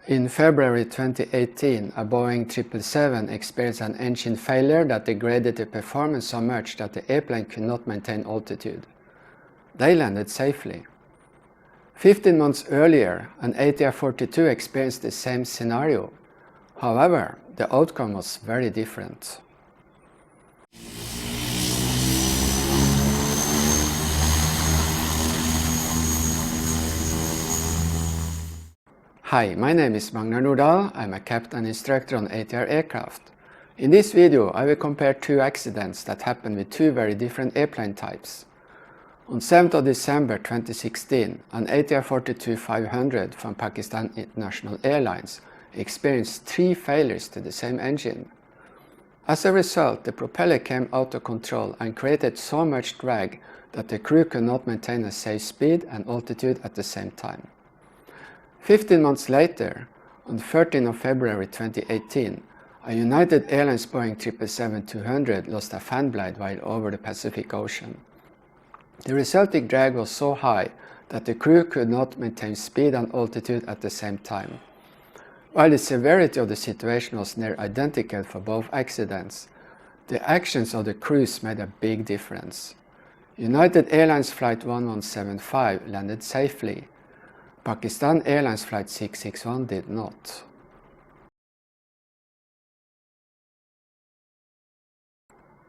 In February 2018, a Boeing 777 experienced an engine failure that degraded the performance so much that the airplane could not maintain altitude. They landed safely. 15 months earlier, an ATR 42 experienced the same scenario. However, the outcome was very different. Hi, my name is Magnar Nordahl. I'm a captain instructor on ATR aircraft. In this video, I will compare two accidents that happened with two very different airplane types. On 7th of December 2016, an ATR 42-500 from Pakistan International Airlines experienced 3 failures to the same engine. As a result, the propeller came out of control and created so much drag that the crew could not maintain a safe speed and altitude at the same time. 15 months later, on 13th of February 2018, a United Airlines Boeing 777-200 lost a fan blade while over the Pacific Ocean. The resulting drag was so high that the crew could not maintain speed and altitude at the same time. While the severity of the situation was near identical for both accidents, the actions of the crews made a big difference. United Airlines Flight 1175 landed safely. Pakistan Airlines Flight 661 did not.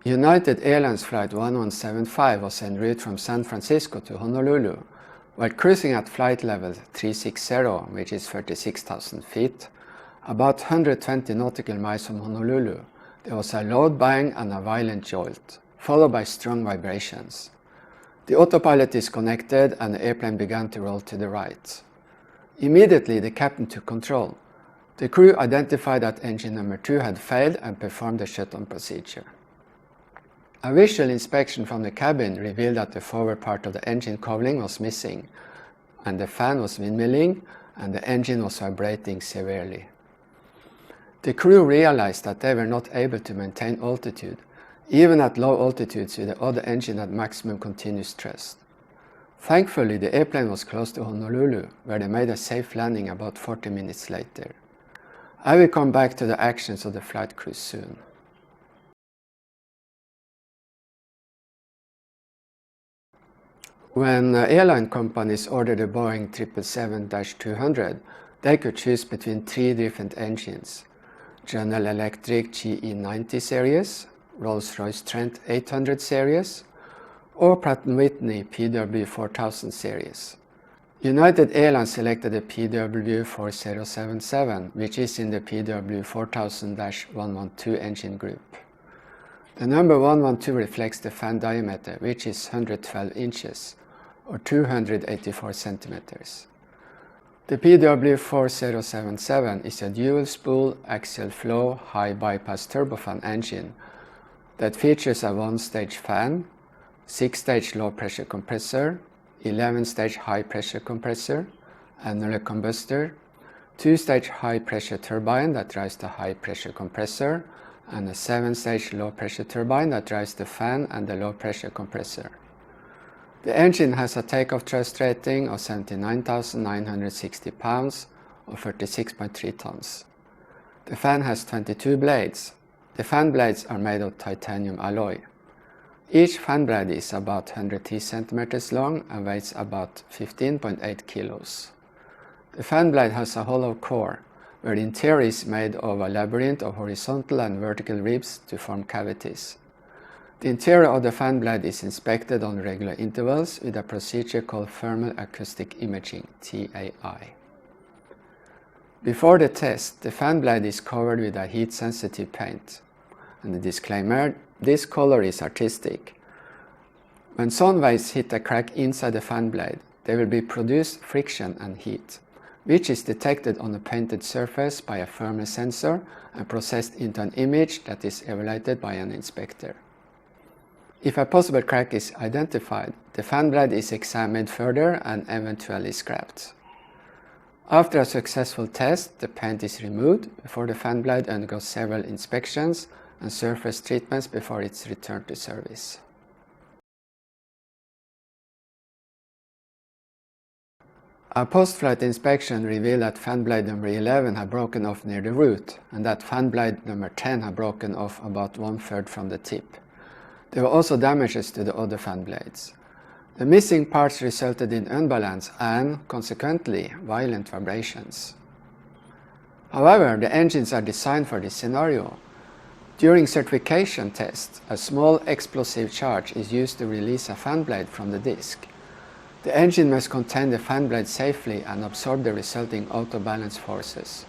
United Airlines Flight 1175 was en route from San Francisco to Honolulu. While cruising at flight level 360, which is 36,000 feet, about 120 nautical miles from Honolulu, there was a loud bang and a violent jolt, followed by strong vibrations. The autopilot disconnected and the airplane began to roll to the right. Immediately, the captain took control. The crew identified that engine number 2 had failed and performed the shutdown procedure. A visual inspection from the cabin revealed that the forward part of the engine cowling was missing, and the fan was windmilling, and the engine was vibrating severely. The crew realized that they were not able to maintain altitude, even at low altitudes with the other engine at maximum continuous thrust. Thankfully, the airplane was close to Honolulu, where they made a safe landing about 40 minutes later. I will come back to the actions of the flight crew soon. When airline companies ordered a Boeing 777-200, they could choose between 3 different engines: General Electric GE90 series, Rolls-Royce Trent 800 series, or Pratt & Whitney PW4000 series. United Airlines selected the PW4077, which is in the PW4000-112 engine group. The number 112 reflects the fan diameter, which is 112 inches, or 284 centimeters. The PW4077 is a dual-spool, axial-flow, high-bypass turbofan engine that features a 1-stage fan, 6-stage low-pressure compressor, 11-stage high-pressure compressor, annular combustor, 2-stage high-pressure turbine that drives the high-pressure compressor, and a 7-stage low-pressure turbine that drives the fan and the low-pressure compressor. The engine has a takeoff thrust rating of 79,960 pounds, or 36.3 tons. The fan has 22 blades. The fan blades are made of titanium alloy. Each fan blade is about 110 centimeters long and weighs about 15.8 kilos. The fan blade has a hollow core, where the interior is made of a labyrinth of horizontal and vertical ribs to form cavities. The interior of the fan blade is inspected on regular intervals with a procedure called thermal acoustic imaging, TAI. Before the test, the fan blade is covered with a heat-sensitive paint. And the disclaimer: this color is artistic. When sound waves hit a crack inside the fan blade, there will be produced friction and heat, which is detected on the painted surface by a thermal sensor and processed into an image that is evaluated by an inspector. If a possible crack is identified, the fan blade is examined further and eventually scrapped. After a successful test, the paint is removed before the fan blade undergoes several inspections and surface treatments before it's returned to service. A post-flight inspection revealed that fan blade number 11 had broken off near the root, and that fan blade number 10 had broken off about 1/3 from the tip. There were also damages to the other fan blades. The missing parts resulted in unbalance and, consequently, violent vibrations. However, the engines are designed for this scenario. During certification tests, a small explosive charge is used to release a fan blade from the disc. The engine must contain the fan blade safely and absorb the resulting out-of-balance forces.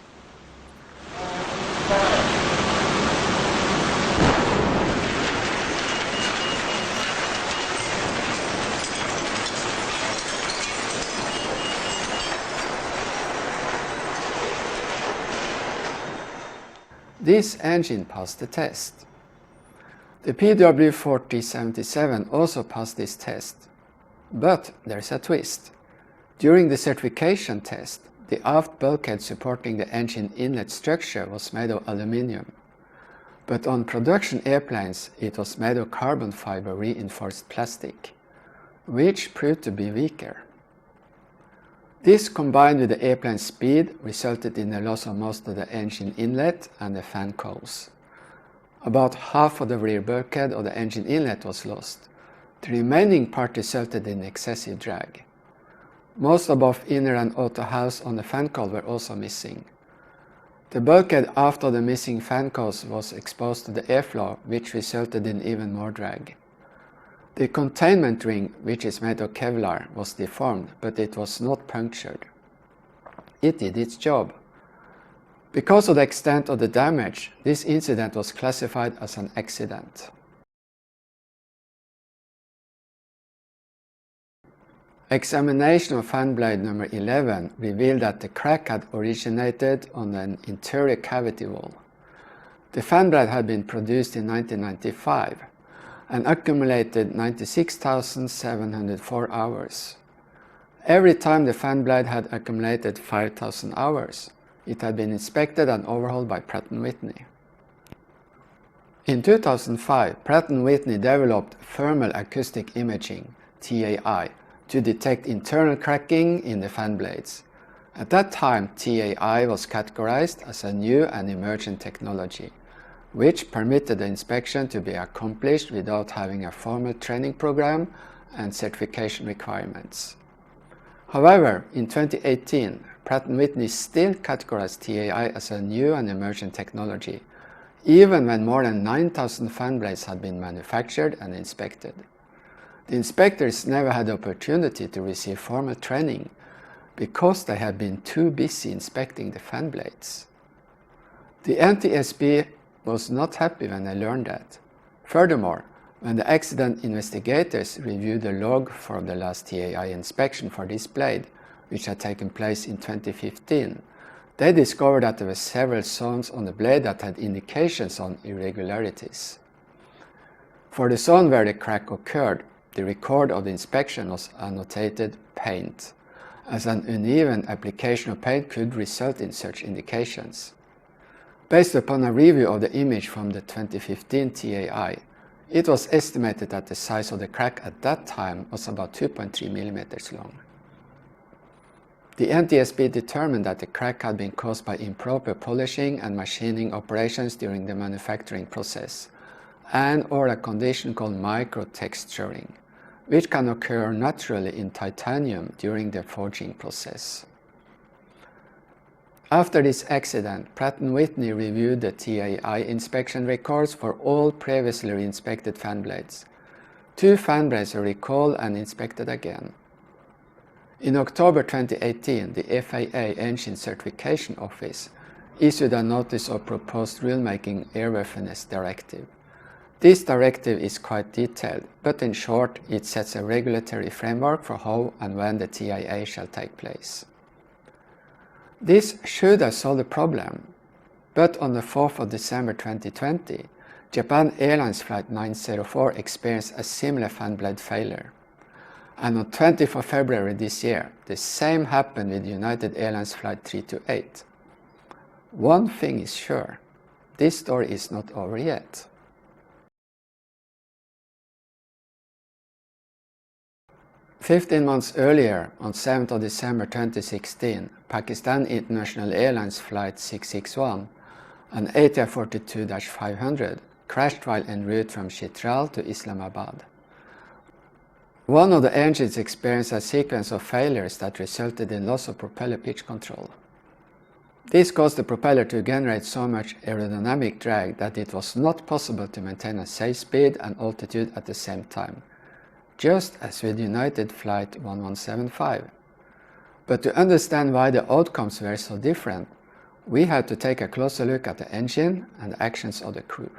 This engine passed the test. The PW4077 also passed this test. But there's a twist. During the certification test, the aft bulkhead supporting the engine inlet structure was made of aluminium. But on production airplanes, it was made of carbon fiber reinforced plastic, which proved to be weaker. This, combined with the airplane's speed, resulted in the loss of most of the engine inlet and the fan cowls. About half of the rear bulkhead of the engine inlet was lost. The remaining part resulted in excessive drag. Most of both inner and outer house on the fan cowl were also missing. The bulkhead after the missing fan cowls was exposed to the airflow, which resulted in even more drag. The containment ring, which is made of Kevlar, was deformed, but it was not punctured. It did its job. Because of the extent of the damage, this incident was classified as an accident. Examination of fan blade number 11 revealed that the crack had originated on an interior cavity wall. The fan blade had been produced in 1995 and accumulated 96,704 hours. Every time the fan blade had accumulated 5,000 hours, it had been inspected and overhauled by Pratt & Whitney. In 2005, Pratt & Whitney developed thermal acoustic imaging, TAI, to detect internal cracking in the fan blades. At that time, TAI was categorized as a new and emerging technology, which permitted the inspection to be accomplished without having a formal training program and certification requirements. However, in 2018, Pratt & Whitney still categorized TAI as a new and emerging technology, even when more than 9,000 fan blades had been manufactured and inspected. The inspectors never had the opportunity to receive formal training because they had been too busy inspecting the fan blades. The NTSB was not happy when they learned that. Furthermore, when the accident investigators reviewed the log for the last TAI inspection for this blade, which had taken place in 2015, they discovered that there were several zones on the blade that had indications on irregularities. For the zone where the crack occurred, the record of the inspection was annotated paint, as an uneven application of paint could result in such indications. Based upon a review of the image from the 2015 TAI, it was estimated that the size of the crack at that time was about 2.3 mm long. The NTSB determined that the crack had been caused by improper polishing and machining operations during the manufacturing process, and/or a condition called microtexturing, which can occur naturally in titanium during the forging process. After this accident, Pratt & Whitney reviewed the TAI inspection records for all previously inspected fan blades. 2 fan blades were recalled and inspected again. In October 2018, the FAA Engine Certification Office issued a Notice of Proposed Rulemaking Airworthiness Directive. This directive is quite detailed, but in short, it sets a regulatory framework for how and when the TIA shall take place. This should have solved the problem, but on the 4th of December 2020, Japan Airlines Flight 904 experienced a similar fan blade failure. And on 20th of February this year, the same happened with United Airlines Flight 328. One thing is sure, this story is not over yet. 15 months earlier, on 7th of December 2016, Pakistan International Airlines Flight 661, an ATR 42-500, crashed while en route from Chitral to Islamabad. One of the engines experienced a sequence of failures that resulted in loss of propeller pitch control. This caused the propeller to generate so much aerodynamic drag that it was not possible to maintain a safe speed and altitude at the same time, just as with United Flight 1175. But to understand why the outcomes were so different, we had to take a closer look at the engine and the actions of the crew.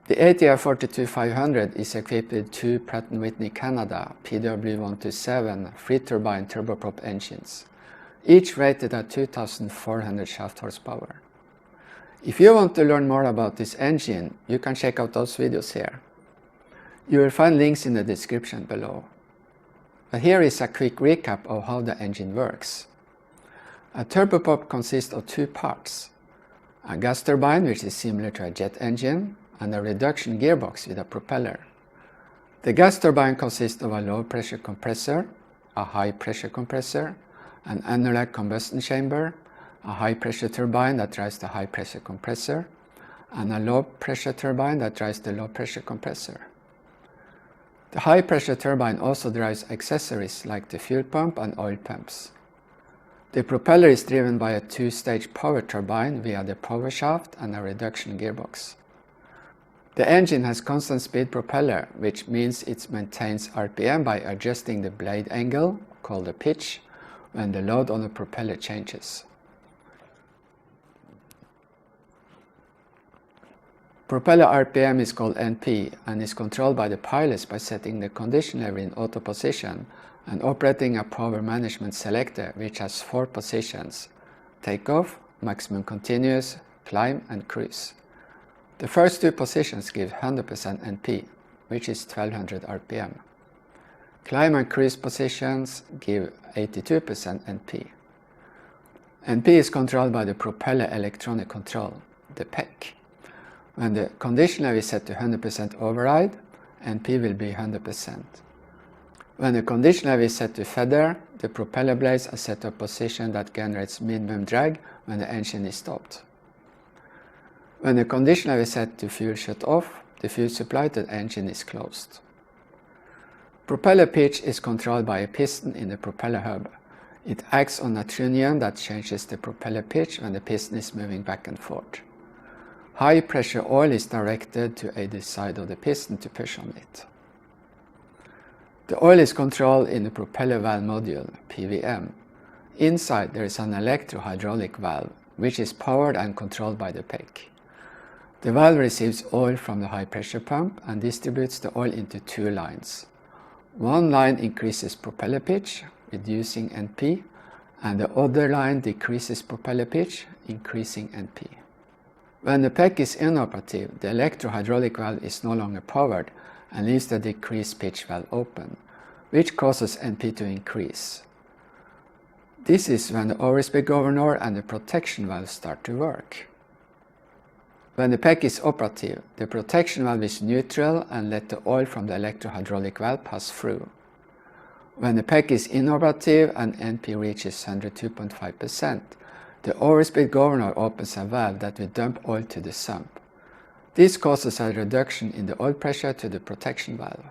The ATR 42-500 is equipped with two Pratt & Whitney Canada PW127 free-turbine turboprop engines, each rated at 2,400 shaft horsepower. If you want to learn more about this engine, you can check out those videos here. You will find links in the description below. But here is a quick recap of how the engine works. A turboprop consists of two parts: a gas turbine, which is similar to a jet engine, and a reduction gearbox with a propeller. The gas turbine consists of a low-pressure compressor, a high-pressure compressor, an annular combustion chamber, a high-pressure turbine that drives the high-pressure compressor, and a low-pressure turbine that drives the low-pressure compressor. The high-pressure turbine also drives accessories like the fuel pump and oil pumps. The propeller is driven by a two-stage power turbine via the power shaft and a reduction gearbox. The engine has constant speed propeller, which means it maintains RPM by adjusting the blade angle, called the pitch, when the load on the propeller changes. Propeller RPM is called NP and is controlled by the pilots by setting the condition lever in auto position and operating a power management selector which has 4 positions: takeoff, maximum continuous, climb and cruise. The first 2 positions give 100% NP, which is 1200 RPM. Climb and cruise positions give 82% NP. NP is controlled by the propeller electronic control, the PEC. When the condition level is set to 100% override, NP will be 100%. When the condition level is set to feather, the propeller blades are set to a position that generates minimum drag when the engine is stopped. When the condition level is set to fuel shut off, the fuel supply to the engine is closed. Propeller pitch is controlled by a piston in the propeller hub. It acts on a trunnion that changes the propeller pitch when the piston is moving back and forth. High pressure oil is directed to either side of the piston to push on it. The oil is controlled in the propeller valve module, PVM. Inside there is an electro-hydraulic valve, which is powered and controlled by the PEC. The valve receives oil from the high pressure pump and distributes the oil into 2 lines. One line increases propeller pitch, reducing NP, and the other line decreases propeller pitch, increasing NP. When the PEC is inoperative, the electro-hydraulic valve is no longer powered and leaves the decreased pitch valve open, which causes NP to increase. This is when the overspeed governor and the protection valve start to work. When the PEC is operative, the protection valve is neutral and let the oil from the electro-hydraulic valve pass through. When the PEC is inoperative and NP reaches 102.5%, the overspeed governor opens a valve that will dump oil to the sump. This causes a reduction in the oil pressure to the protection valve.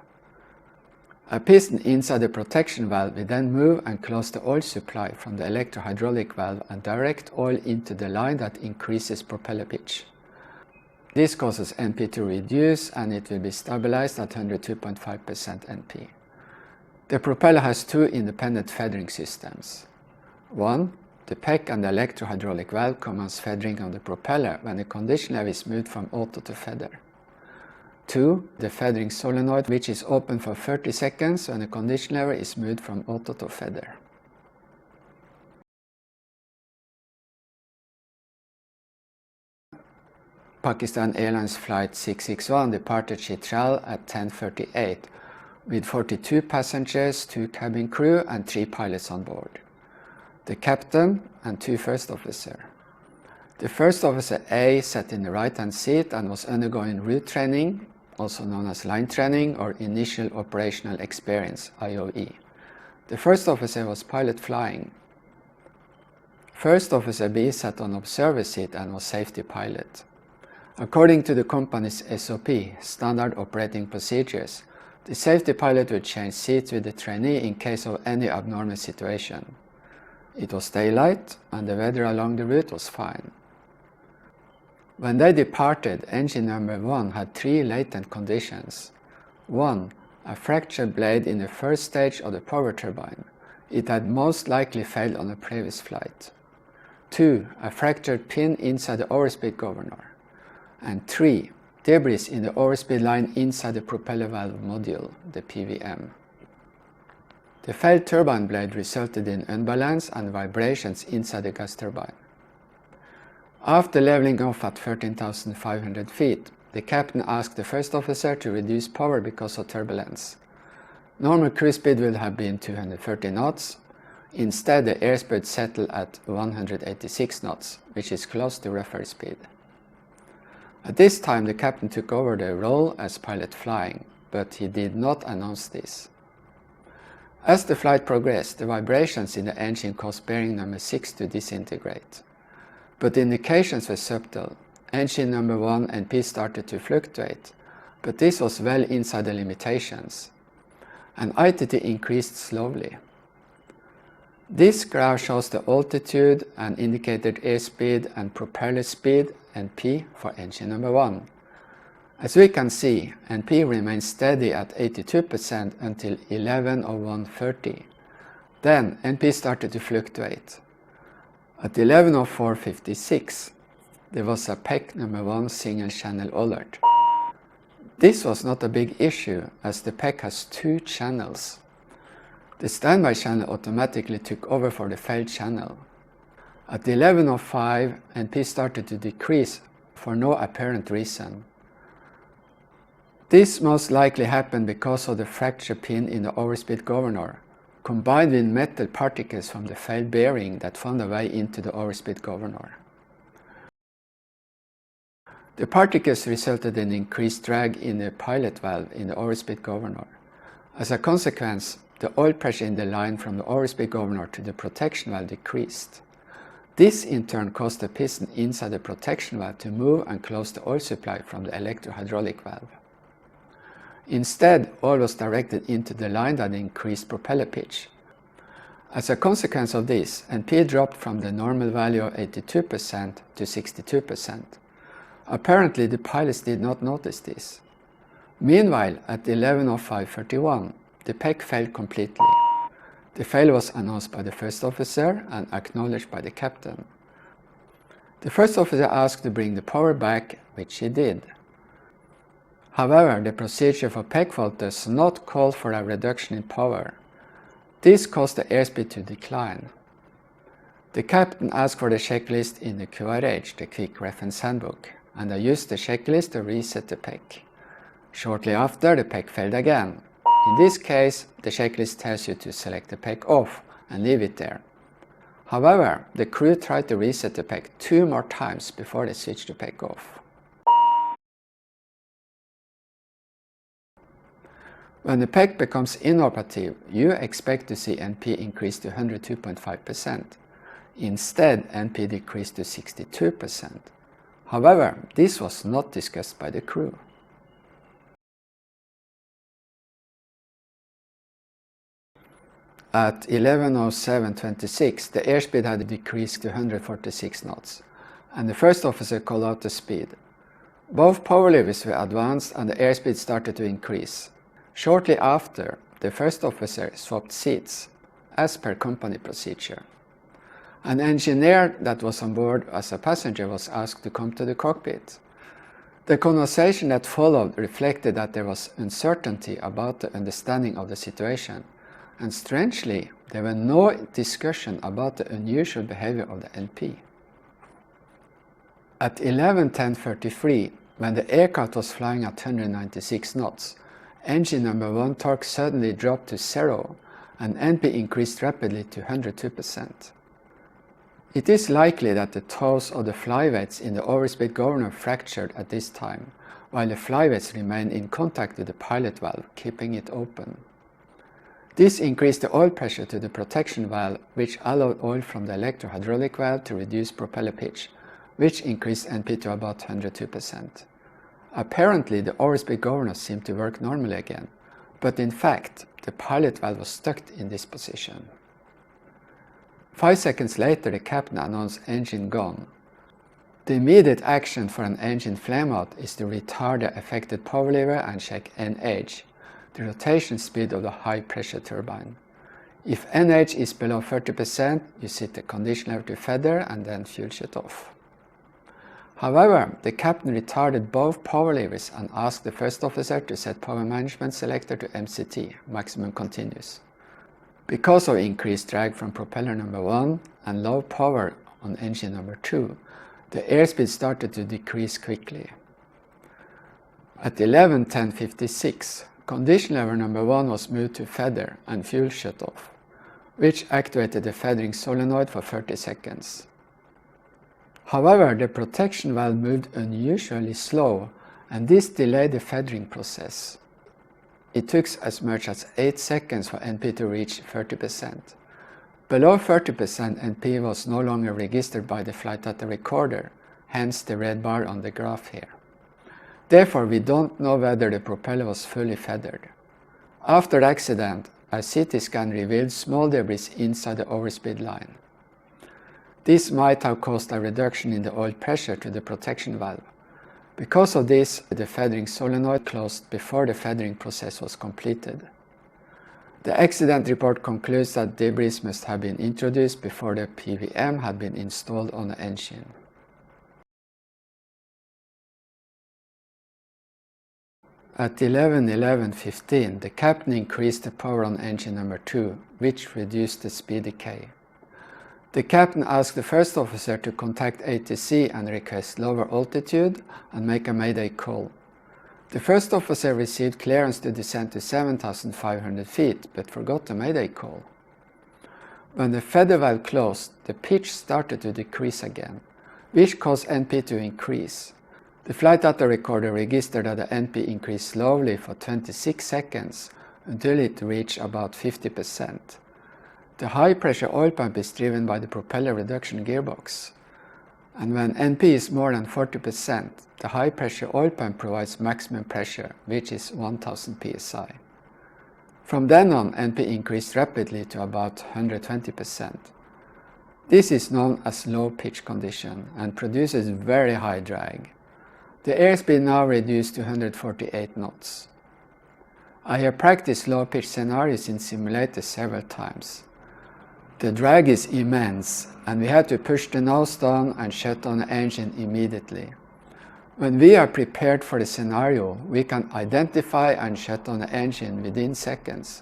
A piston inside the protection valve will then move and close the oil supply from the electro-hydraulic valve and direct oil into the line that increases propeller pitch. This causes NP to reduce and it will be stabilized at 102.5% NP. The propeller has 2 independent feathering systems. 1. The PEC and the electro-hydraulic valve commands feathering of the propeller when the condition level is moved from auto to feather. 2. The feathering solenoid, which is open for 30 seconds when the condition level is moved from auto to feather. Pakistan Airlines Flight 661 departed Chitral at 10:38 with 42 passengers, 2 cabin crew and 3 pilots on board. The captain and 2 first officers. The first officer A sat in the right-hand seat and was undergoing route training, also known as line training or initial operational experience, IOE. The first officer was pilot flying. First officer B sat on observer seat and was safety pilot. According to the company's SOP, Standard Operating Procedures, the safety pilot would change seats with the trainee in case of any abnormal situation. It was daylight and the weather along the route was fine. When they departed, engine number 1 had 3 latent conditions. 1. A fractured blade in the first stage of the power turbine. It had most likely failed on a previous flight. 2. A fractured pin inside the overspeed governor. And 3. Debris in the overspeed line inside the propeller valve module, the PVM. The failed turbine blade resulted in unbalance and vibrations inside the gas turbine. After leveling off at 13,500 feet, the captain asked the first officer to reduce power because of turbulence. Normal cruise speed would have been 230 knots. Instead, the airspeed settled at 186 knots, which is close to rough air speed. At this time, the captain took over the role as pilot flying, but he did not announce this. As the flight progressed, the vibrations in the engine caused bearing number 6 to disintegrate. But the indications were subtle. Engine number 1 and P started to fluctuate, but this was well inside the limitations, and ITT increased slowly. This graph shows the altitude and indicated airspeed and propeller speed NP for engine number 1. As we can see, NP remained steady at 82% until 11:01:30. Then NP started to fluctuate. At 11:04:56, there was a PEC number 1 single channel alert. This was not a big issue as the PEC has 2 channels. The standby channel automatically took over for the failed channel. At 11:05, NP started to decrease for no apparent reason. This most likely happened because of the fracture pin in the overspeed governor, combined with metal particles from the failed bearing that found their way into the overspeed governor. The particles resulted in increased drag in the pilot valve in the overspeed governor. As a consequence, the oil pressure in the line from the overspeed governor to the protection valve decreased. This in turn caused the piston inside the protection valve to move and close the oil supply from the electrohydraulic valve. Instead, oil was directed into the line that increased propeller pitch. As a consequence of this, NP dropped from the normal value of 82% to 62%. Apparently, the pilots did not notice this. Meanwhile, at 11:05:31, the PEC failed completely. The failure was announced by the first officer and acknowledged by the captain. The first officer asked to bring the power back, which he did. However, the procedure for PEC fault does not call for a reduction in power. This caused the airspeed to decline. The captain asked for the checklist in the QRH, the Quick Reference Handbook, and I used the checklist to reset the PEC. Shortly after, the PEC failed again. In this case, the checklist tells you to select the PEC off and leave it there. However, the crew tried to reset the PEC 2 more times before they switched the PEC off. When the PEC becomes inoperative, you expect to see NP increase to 102.5%. Instead, NP decreased to 62%. However, this was not discussed by the crew. At 11:07:26, the airspeed had decreased to 146 knots, and the first officer called out the speed. Both power levers were advanced and the airspeed started to increase. Shortly after, the first officer swapped seats, as per company procedure. An engineer that was on board as a passenger was asked to come to the cockpit. The conversation that followed reflected that there was uncertainty about the understanding of the situation, and strangely, there were no discussion about the unusual behavior of the NP. At 11:10:33, when the aircraft was flying at 196 knots, engine number 1 torque suddenly dropped to 0 and NP increased rapidly to 102%. It is likely that the toes of the flyweights in the overspeed governor fractured at this time, while the flyweights remained in contact with the pilot valve, keeping it open. This increased the oil pressure to the protection valve, which allowed oil from the electro-hydraulic valve to reduce propeller pitch, which increased NP to about 102%. Apparently, the overspeed governor seemed to work normally again, but in fact, the pilot valve was stuck in this position. 5 seconds later, the captain announced engine gone. The immediate action for an engine flameout is to retard the affected power lever and check NH, the rotation speed of the high-pressure turbine. If NH is below 30%, you set the condition lever to feather and then fuel shut off. However, the captain retarded both power levers and asked the first officer to set power management selector to MCT, maximum continuous. Because of increased drag from propeller number 1 and low power on engine number 2, the airspeed started to decrease quickly. At 11:10:56, condition lever number 1 was moved to feather and fuel shut off, which activated the feathering solenoid for 30 seconds. However, the protection valve moved unusually slow, and this delayed the feathering process. It took as much as 8 seconds for NP to reach 30%. Below 30%, NP was no longer registered by the flight data recorder, hence the red bar on the graph here. Therefore, we don't know whether the propeller was fully feathered. After the accident, a CT scan revealed small debris inside the overspeed line. This might have caused a reduction in the oil pressure to the protection valve. Because of this, the feathering solenoid closed before the feathering process was completed. The accident report concludes that debris must have been introduced before the PVM had been installed on the engine. At 11:11:15, the captain increased the power on engine number 2, which reduced the speed decay. The captain asked the first officer to contact ATC and request lower altitude and make a mayday call. The first officer received clearance to descend to 7,500 feet, but forgot the mayday call. When the feather valve closed, the pitch started to decrease again, which caused NP to increase. The flight data recorder registered that the NP increased slowly for 26 seconds until it reached about 50%. The high-pressure oil pump is driven by the propeller reduction gearbox, and when NP is more than 40%, the high-pressure oil pump provides maximum pressure, which is 1000 psi. From then on, NP increased rapidly to about 120%. This is known as low pitch condition and produces very high drag. The airspeed now reduced to 148 knots. I have practiced low pitch scenarios in simulators several times. The drag is immense, and we had to push the nose down and shut down the engine immediately. When we are prepared for the scenario, we can identify and shut down the engine within seconds.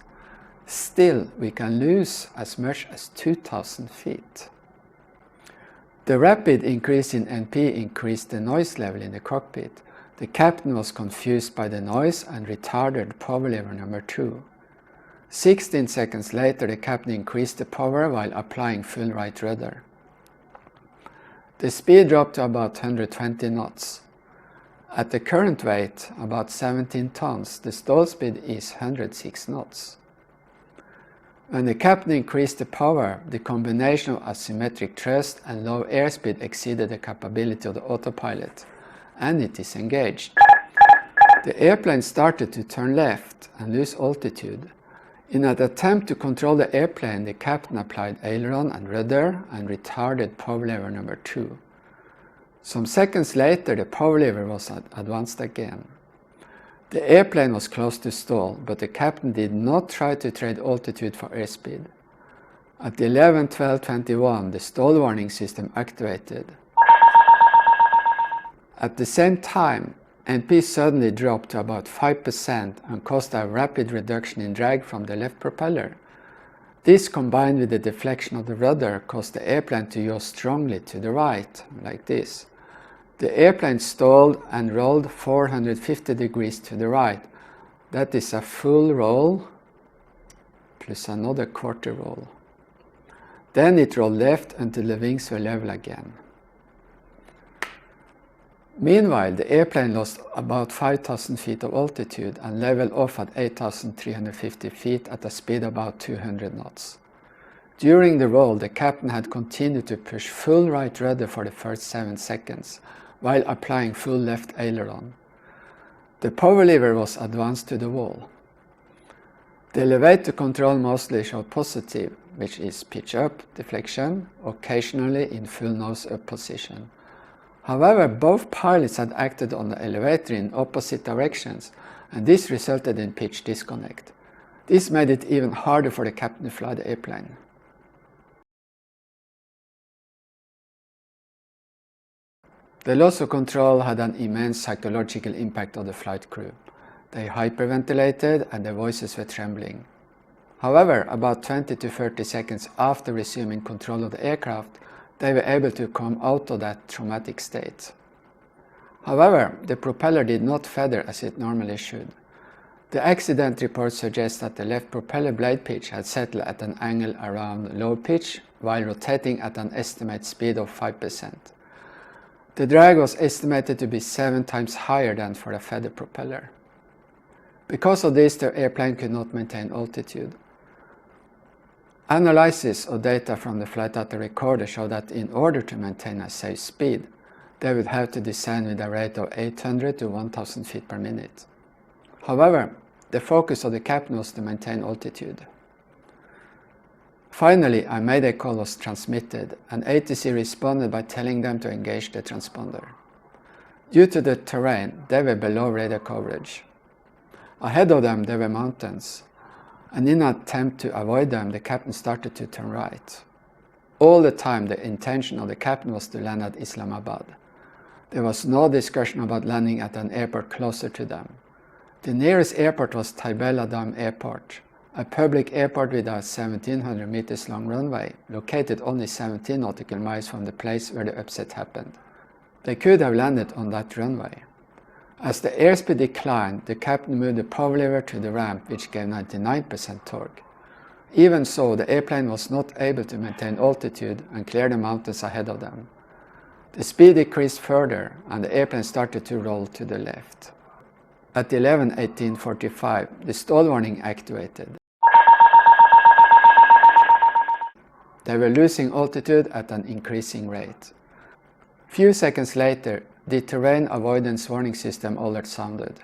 Still, we can lose as much as 2,000 feet. The rapid increase in NP increased the noise level in the cockpit. The captain was confused by the noise and retarded power lever number 2. 16 seconds later, the captain increased the power while applying full right rudder. The speed dropped to about 120 knots. At the current weight, about 17 tons, the stall speed is 106 knots. When the captain increased the power, the combination of asymmetric thrust and low airspeed exceeded the capability of the autopilot, and it is engaged. The airplane started to turn left and lose altitude. In an attempt to control the airplane, the captain applied aileron and rudder and retarded power lever number 2. Some seconds later, the power lever was advanced again. The airplane was close to stall, but the captain did not try to trade altitude for airspeed. At 11:12:21, the stall warning system activated. At the same time, NP suddenly dropped to about 5% and caused a rapid reduction in drag from the left propeller. This, combined with the deflection of the rudder, caused the airplane to yaw strongly to the right, like this. The airplane stalled and rolled 450 degrees to the right. That is a full roll plus another quarter roll. Then it rolled left until the wings were level again. Meanwhile, the airplane lost about 5,000 feet of altitude and leveled off at 8,350 feet at a speed of about 200 knots. During the roll, the captain had continued to push full right rudder for the first 7 seconds, while applying full left aileron. The power lever was advanced to the wall. The elevator control mostly showed positive, which is pitch up, deflection, occasionally in full nose up position. However, both pilots had acted on the elevator in opposite directions, and this resulted in pitch disconnect. This made it even harder for the captain to fly the airplane. The loss of control had an immense psychological impact on the flight crew. They hyperventilated and their voices were trembling. However, about 20 to 30 seconds after resuming control of the aircraft, they were able to come out of that traumatic state. However, the propeller did not feather as it normally should. The accident report suggests that the left propeller blade pitch had settled at an angle around low pitch while rotating at an estimated speed of 5%. The drag was estimated to be 7 times higher than for a feather propeller. Because of this, the airplane could not maintain altitude. Analysis of data from the flight data recorder showed that in order to maintain a safe speed, they would have to descend with a rate of 800 to 1000 feet per minute. However, the focus of the captain was to maintain altitude. Finally, a mayday call was transmitted, and ATC responded by telling them to engage the transponder. Due to the terrain, they were below radar coverage. Ahead of them, there were mountains, and in an attempt to avoid them, the captain started to turn right. All the time, the intention of the captain was to land at Islamabad. There was no discussion about landing at an airport closer to them. The nearest airport was Taibela Dam Airport, a public airport with a 1,700 meters long runway, located only 17 nautical miles from the place where the upset happened. They could have landed on that runway. As the airspeed declined, the captain moved the power lever to the ramp, which gave 99% torque. Even so, the airplane was not able to maintain altitude and clear the mountains ahead of them. The speed decreased further, and the airplane started to roll to the left. At 11:18:45, the stall warning activated. They were losing altitude at an increasing rate. Few seconds later, the terrain avoidance warning system alert sounded.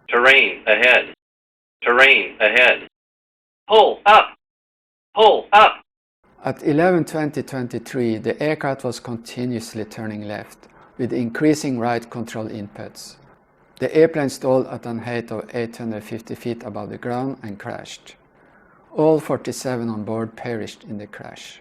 Terrain ahead. Terrain ahead. Pull up. Pull up. At 11:20:23, the aircraft was continuously turning left, with increasing right control inputs. The airplane stalled at an height of 850 feet above the ground and crashed. All 47 on board perished in the crash.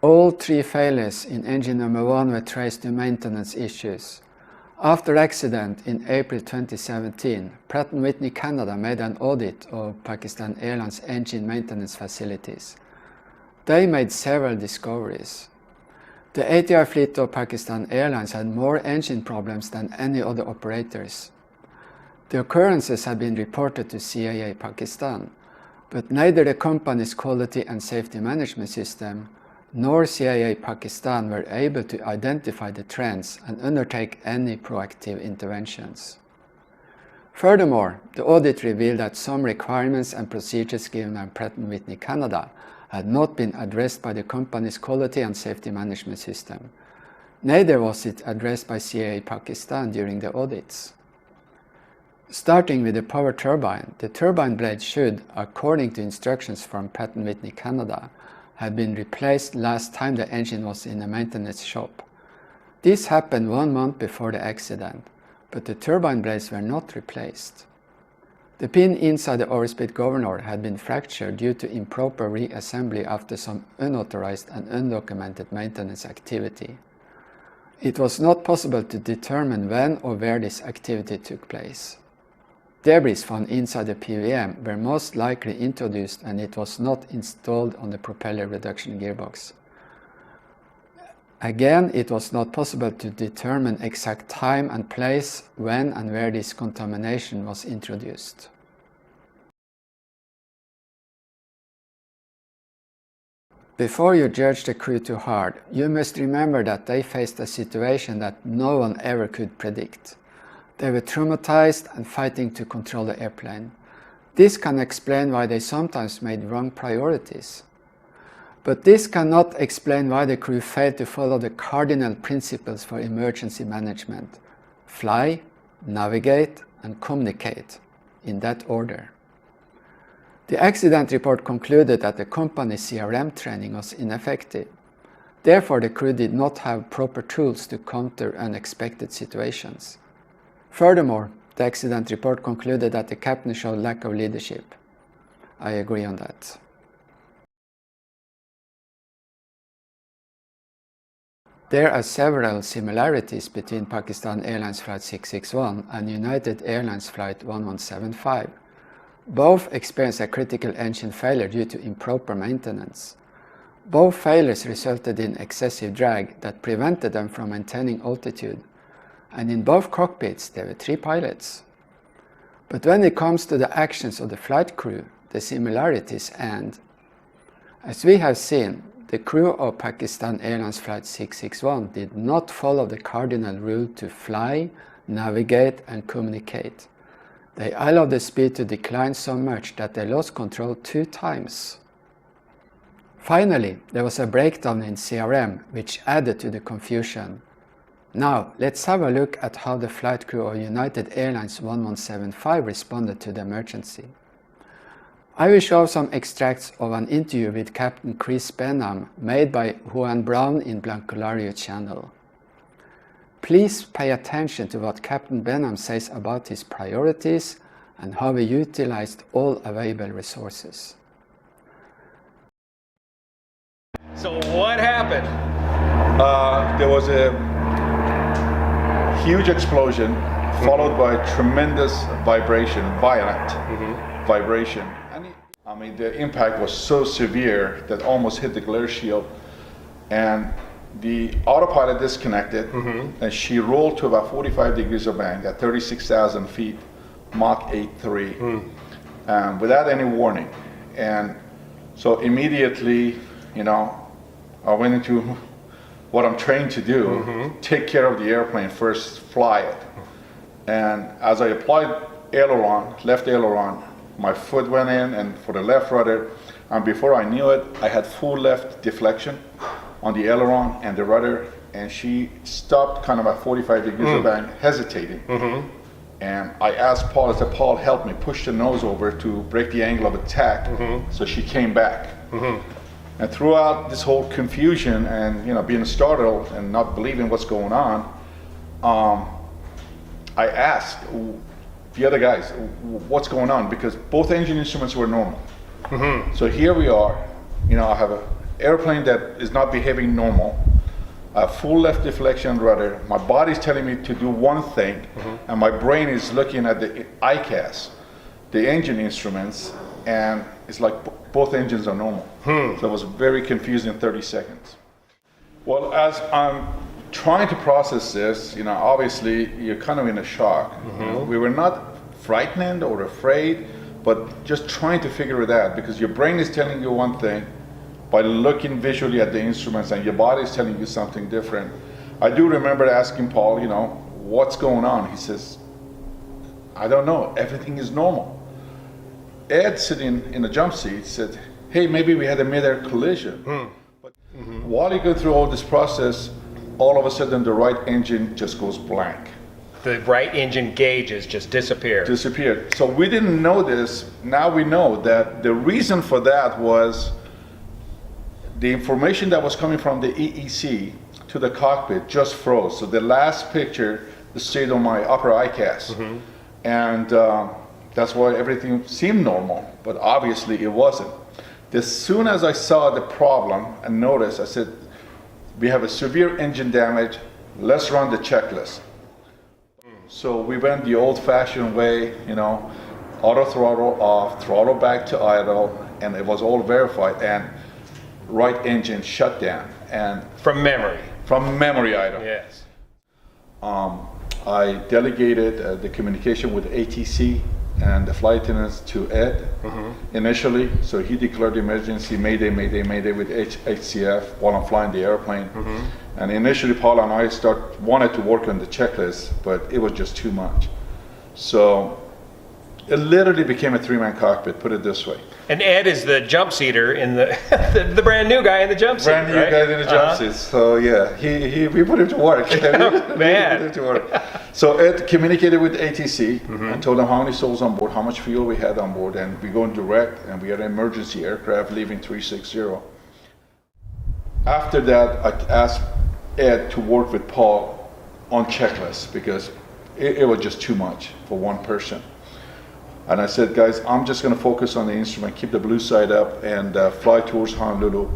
All 3 failures in engine number 1 were traced to maintenance issues. After accident in April 2017, Pratt & Whitney Canada made an audit of Pakistan Airlines engine maintenance facilities. They made several discoveries. The ATR fleet of Pakistan Airlines had more engine problems than any other operators. The occurrences had been reported to CAA Pakistan, but neither the company's quality and safety management system nor CAA Pakistan were able to identify the trends and undertake any proactive interventions. Furthermore, the audit revealed that some requirements and procedures given by Pratt & Whitney Canada had not been addressed by the company's quality and safety management system. Neither was it addressed by CAA Pakistan during the audits. Starting with the power turbine, the turbine blade should, according to instructions from Pratt & Whitney Canada, had been replaced last time the engine was in a maintenance shop. This happened 1 month before the accident, but the turbine blades were not replaced. The pin inside the overspeed governor had been fractured due to improper reassembly after some unauthorized and undocumented maintenance activity. It was not possible to determine when or where this activity took place. Debris found inside the PWM were most likely introduced and it was not installed on the propeller reduction gearbox. Again, it was not possible to determine exact time and place when and where this contamination was introduced. Before you judge the crew too hard, you must remember that they faced a situation that no one ever could predict. They were traumatized and fighting to control the airplane. This can explain why they sometimes made wrong priorities. But this cannot explain why the crew failed to follow the cardinal principles for emergency management: fly, navigate, and communicate, in that order. The accident report concluded that the company's CRM training was ineffective. Therefore, the crew did not have proper tools to counter unexpected situations. Furthermore, the accident report concluded that the captain showed lack of leadership. I agree on that. There are several similarities between Pakistan Airlines Flight 661 and United Airlines Flight 1175. Both experienced a critical engine failure due to improper maintenance. Both failures resulted in excessive drag that prevented them from maintaining altitude, and in both cockpits there were 3 pilots. But when it comes to the actions of the flight crew, the similarities end. As we have seen, the crew of Pakistan Airlines Flight 661 did not follow the cardinal rule to fly, navigate, and communicate. They allowed the speed to decline so much that they lost control 2 times. Finally, there was a breakdown in CRM, which added to the confusion. Now, let's have a look at how the flight crew of United Airlines 1175 responded to the emergency. I will show some extracts of an interview with Captain Chris Benham made by Juan Brown in Blancolario Channel. Please pay attention to what Captain Benham says about his priorities and how he utilized all available resources. So what happened? There was a huge explosion followed by tremendous vibration, violent vibration. I mean, the impact was so severe that almost hit the glare shield, and the autopilot disconnected, and she rolled to about 45 degrees of bank at 36,000 feet, Mach 8.3, without any warning. And so immediately, you know, I went into what I'm trained to do, take care of the airplane first, fly it. And as I applied aileron, left aileron, my foot went in and for the left rudder, and before I knew it, I had full left deflection on the aileron and the rudder, and she stopped kind of at 45 degrees of bank, hesitating. And I asked Paul, I said, Paul, help me push the nose over to break the angle of attack. So she came back. And throughout this whole confusion and, you know, being startled and not believing what's going on, I asked the other guys, what's going on? Because both engine instruments were normal. So here we are, you know, I have an airplane that is not behaving normal, a full left deflection rudder, my body's telling me to do one thing, and my brain is looking at the ICAS, the engine instruments, and it's like both engines are normal. So it was very confusing 30 seconds. Well, as I'm trying to process this, you know, obviously you're kind of in a shock. You know, we were not frightened or afraid, but just trying to figure it out, because your brain is telling you one thing by looking visually at the instruments, and your body is telling you something different. I do remember asking Paul, you know, what's going on? He says, I don't know, everything is normal. Ed, sitting in the jump seat, said, hey, maybe we had a mid-air collision. But while you go through all this process, all of a sudden the right engine just goes blank. The right engine gauges just disappeared. Disappeared. So we didn't know this. Now we know that the reason for that was the information that was coming from the EEC to the cockpit just froze. So the last picture stayed on my upper ICAS. And that's why everything seemed normal, but obviously it wasn't. As soon as I saw the problem and noticed, I said, we have a severe engine damage, let's run the checklist. So we went the old-fashioned way, you know, auto throttle off, throttle back to idle, and it was all verified. And right engine shut down, and From memory. from memory item. Yes. I delegated the communication with ATC and the flight attendants to Ed initially. So he declared emergency, Mayday, Mayday, Mayday with HCF while I'm flying the airplane. And initially, Paul and I wanted to work on the checklist, but it was just too much. So it literally became a three-man cockpit, put it this way. And Ed is the jump seater in the the brand new guy in the jump seat. Brand new right? guy in the jump seat. So yeah, we put him to work. We put him to work. So Ed communicated with ATC and told them how many souls on board, how much fuel we had on board, and we're going direct, and we had an emergency aircraft leaving 360. After that, I asked Ed to work with Paul on checklists because it was just too much for one person. And I said, guys, I'm just going to focus on the instrument, keep the blue side up, and fly towards Honolulu.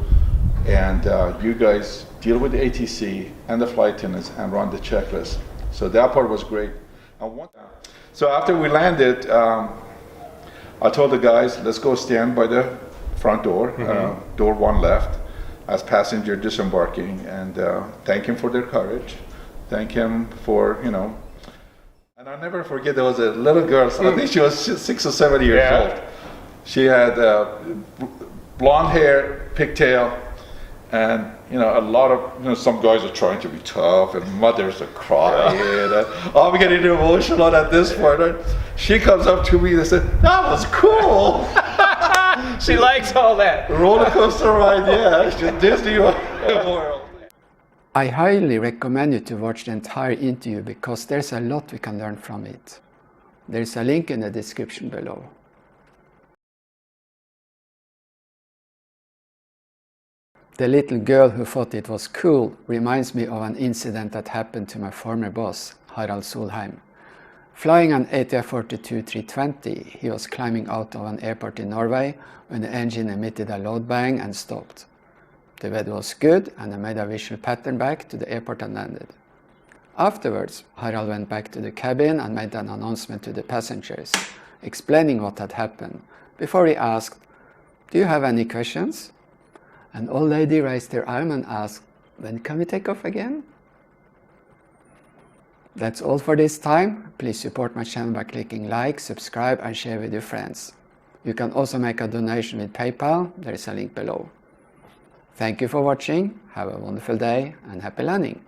And you guys deal with the ATC and the flight attendants and run the checklist. So that part was great. So after we landed, I told the guys, let's go stand by the front door, door one left, as passenger disembarking, and thank him for their courage. Thank him for, and I'll never forget, there was a little girl, I think she was 6 or 7 years old. She had blonde hair, pigtail, and a lot of, some guys are trying to be tough, and mothers are crying, and I'm getting emotional at this point. Right? She comes up to me and said, that was cool. She likes all that. Roller coaster ride, yeah, Disney World. I highly recommend you to watch the entire interview because there's a lot we can learn from it. There's a link in the description below. The little girl who thought it was cool reminds me of an incident that happened to my former boss, Harald Solheim. Flying an ATR-42-320, he was climbing out of an airport in Norway when the engine emitted a loud bang and stopped. The weather was good, and I made a visual pattern back to the airport and landed. Afterwards, Harald went back to the cabin and made an announcement to the passengers, explaining what had happened, before he asked, "Do you have any questions?" An old lady raised her arm and asked, "When can we take off again?" That's all for this time. Please support my channel by clicking like, subscribe, and share with your friends. You can also make a donation with PayPal. There is a link below. Thank you for watching, have a wonderful day, and happy landing!